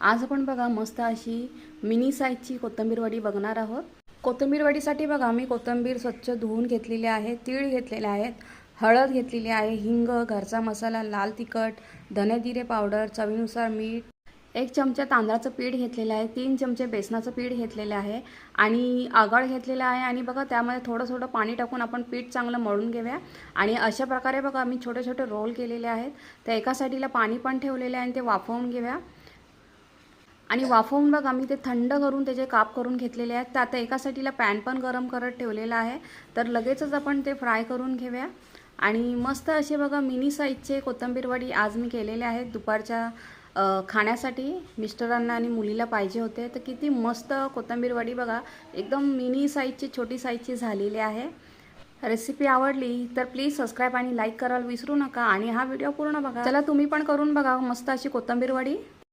आज आपण बघा मस्त अशी मिनी साईजची कोथिंबीर वडी बघणार आहोत। कोथिंबीर वडीसाठी बघा मी कोथिंबीर स्वच्छ धुवून घेतलेली आहे, तीळ घेतलेले आहेत, हळद घेतलेली आहे, हिंग, घरचा मसाला, लाल तिखट, धने जिरे पावडर, चवीनुसार मीठ, 1 चमचा तांदळाचं पीठ घेतलेलं आहे, 3 चमचे बेसनाचं पीठ घेतलेलं आहे आणि आगळ घेतलेला आहे। आणि बघा त्यामध्ये थोडं थोडं पाणी टाकून आपण पीठ चांगलं मळून घेऊया। आणि अशा प्रकारे बघा मी छोटे छोटे रोल केलेले आहेत। त्या एका साईडला पाणी पण ठेवलेले आहे आणि ते वाफवून घेऊया। आणि वाफवून बघा मी ते थंड करून त्याचे काप करून घेतलेले आहेत। तर आता एका साईडला पॅन पण गरम करत ठेवलेला आहे, तर लगेचच आपण ते फ्राय करून घेऊया। आणि मस्त असे बघा मिनी साईजचे कोथिंबीर वडी आज मी केलेले आहेत दुपारच्या खाण्यासाठी मिस्टरांना आणि मुलीला पाहिजे होते। तर किती मस्त कोथिंबीर वडी बघा एकदम मिनी साईजची छोटी साईजची झालेली आहे। रेसिपी आवडली तर प्लीज सबस्क्राइब आणि लाईक करायला विसरू नका आणि हा व्हिडिओ पूर्ण बघा। चला तुम्ही पण करून बघा मस्त अशी कोथिंबीर वडी।